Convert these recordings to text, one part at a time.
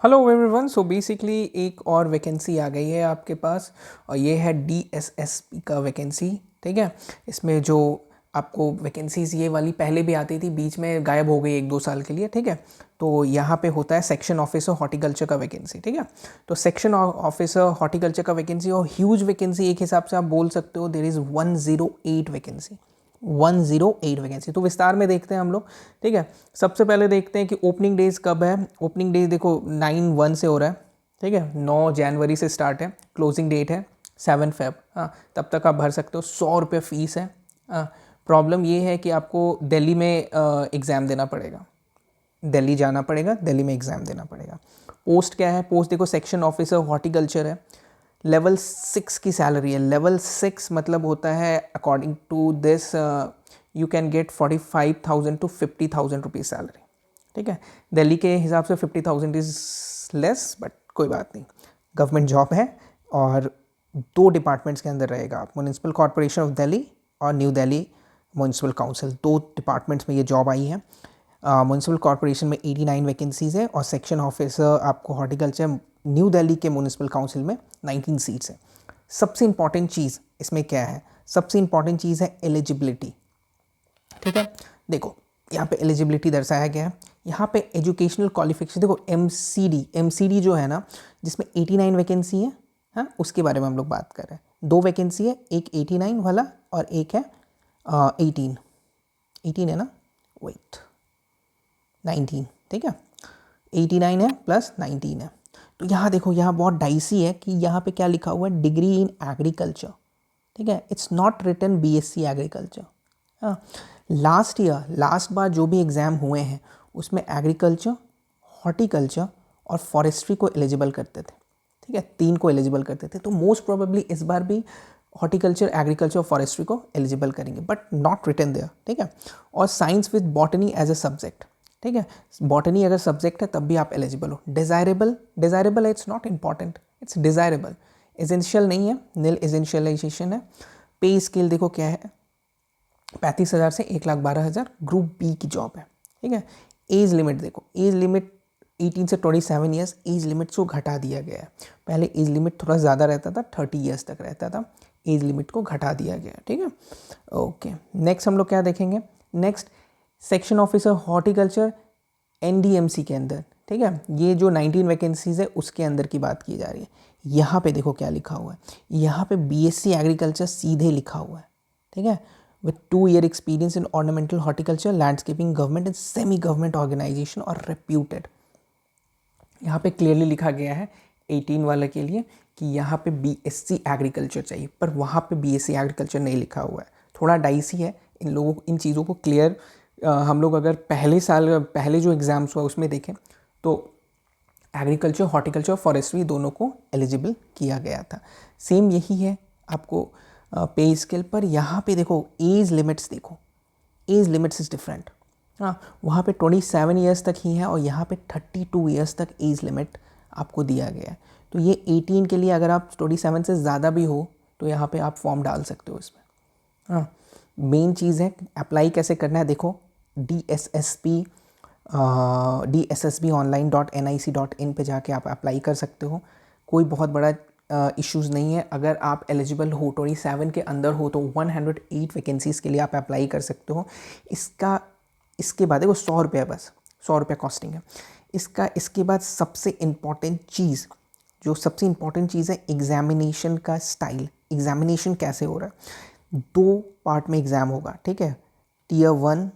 Hello everyone. So basically एक और vacancy आ गई है आपके पास और ये है DSSP का वैकेंसी। ठीक है, इसमें जो आपको वैकेंसीज ये वाली पहले भी आती थी, बीच में गायब हो गई 1-2 साल के लिए। ठीक है, तो यहाँ पे होता है सेक्शन ऑफिसर हॉर्टिकल्चर का वैकेंसी। ठीक है, तो सेक्शन ऑफिसर हॉर्टिकल्चर का वैकेंसी और ह्यूज वैकेंसी एक हिसाब से आप बोल सकते हो। There is 108 vacancy, 108 vacancy. तो विस्तार में देखते हैं हम लोग। ठीक है, सबसे पहले देखते हैं कि ओपनिंग डेज कब है। ओपनिंग डेज देखो 9/1 से हो रहा है। ठीक है, 9 जनवरी से स्टार्ट है, क्लोजिंग डेट है 7 फेब। हाँ, तब तक आप भर सकते हो। 100 रुपये फीस है। प्रॉब्लम ये है कि आपको दिल्ली में एग्ज़ाम देना पड़ेगा, दिल्ली जाना पड़ेगा, दिल्ली में एग्ज़ाम देना पड़ेगा। पोस्ट क्या है? पोस्ट देखो सेक्शन ऑफिसर हॉर्टिकल्चर है। लेवल 6 की सैलरी है। लेवल 6 मतलब होता है according to this you can get 45,000 to 50,000 rupees salary. ठीक है, दिल्ली के हिसाब से 50,000 इज़ लेस, बट कोई बात नहीं, गवर्नमेंट जॉब है। और 2 डिपार्टमेंट्स के अंदर रहेगा आप, म्यूनिसिपल कॉरपोरेशन ऑफ दिल्ली और new Delhi municipal council, 2 departments में ये जॉब आई है। म्यूनिसिपल कॉरपोरेशन में 89 वैकेंसीज़ है और सेक्शन ऑफिसर आपको हॉर्टिकल्चर न्यू दिल्ली के म्यूनिसिपल काउंसिल में 19 सीट्स है। सबसे इंपॉर्टेंट चीज़ इसमें क्या है? सबसे इंपॉर्टेंट चीज़ है एलिजिबिलिटी। ठीक है, देखो यहाँ पे एलिजिबिलिटी दर्शाया गया है। यहाँ पे एजुकेशनल क्वालिफिकेशन देखो, एमसीडी जो है ना, जिसमें 89 वैकेंसी है। हाँ, उसके बारे में हम लोग बात कर रहे हैं। 2 वैकेंसी है, एक 89 वाला और एक है 18 है ना, वेट 19। ठीक है, 89 है प्लस 19 है। तो यहाँ देखो, यहाँ बहुत डाइसी है कि यहाँ पे क्या लिखा हुआ है, डिग्री इन एग्रीकल्चर। ठीक है, it's not written BSc agriculture. हाँ, लास्ट बार जो भी एग्ज़ाम हुए हैं उसमें एग्रीकल्चर, हॉर्टिकल्चर और फॉरेस्ट्री को एलिजिबल करते थे। ठीक है, 3 को एलिजिबल करते थे। तो मोस्ट प्रोबेबली इस बार भी हॉर्टिकल्चर, एग्रीकल्चर और फॉरेस्ट्री को एलिजिबल करेंगे, बट नॉट रिटन देयर। ठीक है, और science with botany as a subject. ठीक है, बॉटनी अगर सब्जेक्ट है तब भी आप एलिजिबल हो। डिज़ायरेबल है, it's not important, it's desirable, essential नहीं है, नील एसेंशियलाइजेशन है। पे स्केल देखो क्या है, 35,000 से 1,12,000, ग्रुप बी की जॉब है। ठीक है, एज लिमिट देखो, एज लिमिट 18 से 27 ईयर्स, एज लिमिट को घटा दिया गया है। पहले एज लिमिट थोड़ा ज़्यादा रहता था, 30 ईयर्स तक रहता था, एज लिमिट को घटा दिया गया है। ठीक है, ओके। नेक्स्ट हम लोग क्या देखेंगे? Next section officer horticulture NDMC के अंदर। ठीक है, ये जो 19 वैकेंसीज है उसके अंदर की बात की जा रही है। यहाँ पे देखो क्या लिखा हुआ है, यहाँ पे BSc एग्रीकल्चर सीधे लिखा हुआ है। ठीक है, with 2 year experience in ornamental horticulture, landscaping, government and semi government organisation और रेप्यूटेड। यहाँ पे क्लियरली लिखा गया है 18 वाले के लिए कि यहाँ पे BSc एग्रीकल्चर चाहिए, पर वहाँ पे BSc एग्रीकल्चर नहीं लिखा हुआ है। थोड़ा डाइसी है, इन लोगों इन चीज़ों को क्लियर हम लोग अगर पहले साल पहले जो एग्ज़ाम्स हुआ उसमें देखें तो एग्रीकल्चर, हॉर्टिकल्चर और फॉरेस्ट्री दोनों को एलिजिबल किया गया था। सेम यही है आपको पे स्केल पर। यहाँ पे देखो एज लिमिट्स, देखो एज लिमिट्स इज़ डिफरेंट। हाँ, वहाँ पे 27 ईयर्स तक ही है और यहाँ पे 32 ईयर्स तक एज लिमिट आपको दिया गया है। तो ये 18 के लिए अगर आप 27 से ज़्यादा भी हो तो यहाँ पे आप फॉर्म डाल सकते हो इसमें। हाँ, मेन चीज़ है अप्लाई कैसे करना है। देखो DSSB online.nic.in पे जाके आप अप्लाई कर सकते हो। कोई बहुत बड़ा इश्यूज़ नहीं है। अगर आप एलिजिबल हो, 27 के अंदर हो, तो 108 वैकेंसीज़ के लिए आप अप्लाई कर सकते हो। इसके बाद देखो 100 रुपये, बस 100 रुपये कॉस्टिंग है इसके बाद सबसे इम्पॉर्टेंट चीज़ है एग्जामिनेशन का स्टाइल। एग्जामिनेशन कैसे हो रहा है? 2 पार्ट में एग्ज़ाम होगा। ठीक है, Tier 1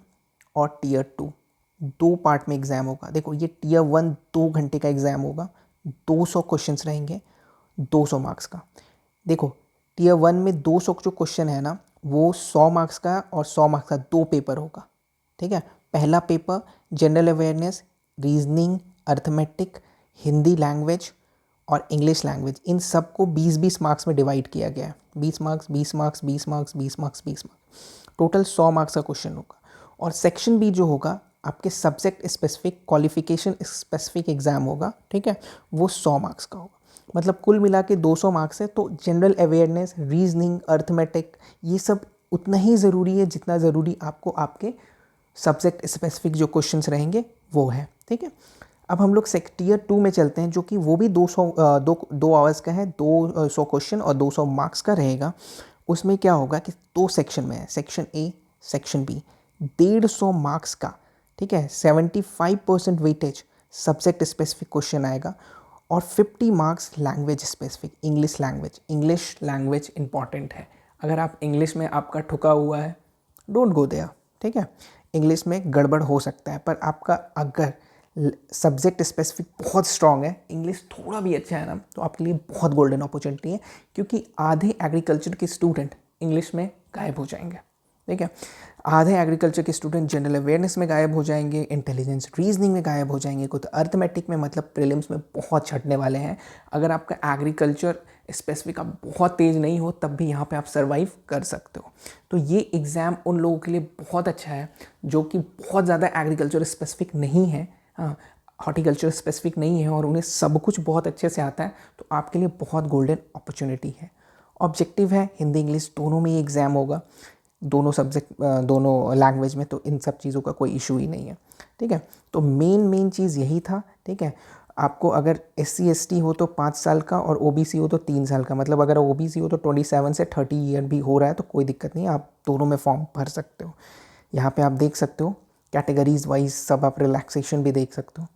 और Tier 2, 2 पार्ट में एग्ज़ाम होगा। देखो ये Tier 1 2 घंटे का एग्ज़ाम होगा, 200 क्वेश्चंस रहेंगे, 200 मार्क्स का। देखो Tier 1 में 200 जो क्वेश्चन है ना, वो 100 मार्क्स का और 100 मार्क्स का 2 पेपर होगा। ठीक है, पहला paper general awareness, reasoning, arithmetic, Hindi language और इंग्लिश लैंग्वेज, इन सब को 20-20 मार्क्स में डिवाइड किया गया है। 20 marks, 20 marks, 20 marks, 20 marks, 20 marks, total 100 marks का क्वेश्चन होगा। और सेक्शन बी जो होगा आपके subject specific, qualification specific exam होगा। ठीक है, वो 100 मार्क्स का होगा। मतलब कुल मिला के 200 मार्क्स है। तो जनरल अवेयरनेस, रीजनिंग, अर्थमेटिक, ये सब उतना ही ज़रूरी है जितना ज़रूरी आपको आपके सब्जेक्ट स्पेसिफिक जो क्वेश्चंस रहेंगे वो है। ठीक है, अब हम लोग टियर 2 में चलते हैं, जो कि वो भी 2 आवर्स का है, 200 क्वेश्चन और 200 मार्क्स का रहेगा। उसमें क्या होगा कि 2 सेक्शन में है, section A, section B, 150 marks का, ठीक है, 75% वेटेज सब्जेक्ट स्पेसिफिक क्वेश्चन आएगा और 50 marks language specific, English language important है। अगर आप इंग्लिश में आपका ठुका हुआ है, डोंट गो देयर, ठीक है, इंग्लिश में गड़बड़ हो सकता है, पर आपका अगर सब्जेक्ट स्पेसिफिक बहुत स्ट्रांग है, इंग्लिश थोड़ा भी अच्छा है ना, तो आपके लिए बहुत गोल्डन अपॉर्चुनिटी है, क्योंकि आधे एग्रीकल्चर के स्टूडेंट इंग्लिश में गायब हो जाएंगे, ठीक है, आधे एग्रीकल्चर के स्टूडेंट जनरल अवेयरनेस में गायब हो जाएंगे, इंटेलिजेंस रीजनिंग में गायब हो जाएंगे, कुछ अर्थमेटिक में, मतलब प्रीलिम्स में बहुत छटने वाले हैं। अगर आपका एग्रीकल्चर स्पेसिफिक आप बहुत तेज़ नहीं हो, तब भी यहाँ पे आप सर्वाइव कर सकते हो। तो ये एग्ज़ाम उन लोगों के लिए बहुत अच्छा है जो कि बहुत ज़्यादा एग्रीकल्चर स्पेसिफिक नहीं है, हाँ, हॉर्टिकल्चर स्पेसिफिक नहीं है, और उन्हें सब कुछ बहुत अच्छे से आता है, तो आपके लिए बहुत गोल्डन अपॉर्चुनिटी है। ऑब्जेक्टिव है हिंदी इंग्लिश दोनों में ही एग्ज़ाम होगा, दोनों सब्जेक्ट, दोनों लैंग्वेज में, तो इन सब चीज़ों का कोई इशू ही नहीं है, ठीक है। तो मेन चीज़ यही था, ठीक है। आपको अगर SC ST हो तो 5 साल का और OBC हो तो 3 साल का, मतलब अगर OBC हो तो 27 से 30 ईयर भी हो रहा है तो कोई दिक्कत नहीं है, आप दोनों में फॉर्म भर सकते हो। यहाँ पे आप देख सकते हो कैटेगरीज वाइज सब, आप रिलैक्सेशन भी देख सकते हो।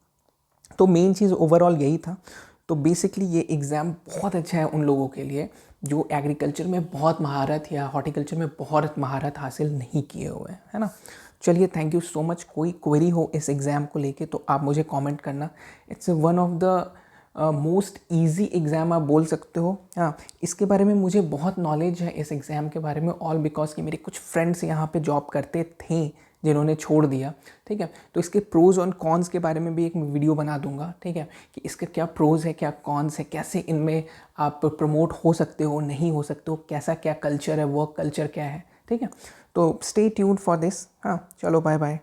तो मेन चीज़ ओवरऑल यही था। तो बेसिकली ये एग्ज़ाम बहुत अच्छा है उन लोगों के लिए जो एग्रीकल्चर में बहुत महारत या हॉर्टिकल्चर में बहुत महारत हासिल नहीं किए हुए हैं, है ना। चलिए, थैंक यू सो मच। कोई क्वेरी हो इस एग्ज़ाम को लेके तो आप मुझे कमेंट करना। It's one of the most easy exam आप बोल सकते हो। हाँ, इसके बारे में मुझे बहुत नॉलेज है इस एग्ज़ाम के बारे में, ऑल बिकॉज कि मेरे कुछ फ्रेंड्स यहाँ पे जॉब करते थे जिन्होंने छोड़ दिया, ठीक है। तो इसके प्रोज़ और कॉन्स के बारे में भी एक वीडियो बना दूंगा, ठीक है, कि इसके क्या प्रोज़ है, क्या कॉन्स है, कैसे इनमें आप प्रमोट हो सकते हो, नहीं हो सकते हो, कैसा क्या कल्चर है, वर्क कल्चर क्या है, ठीक है। तो स्टे ट्यून्ड फॉर दिस। हाँ, चलो, बाय बाय।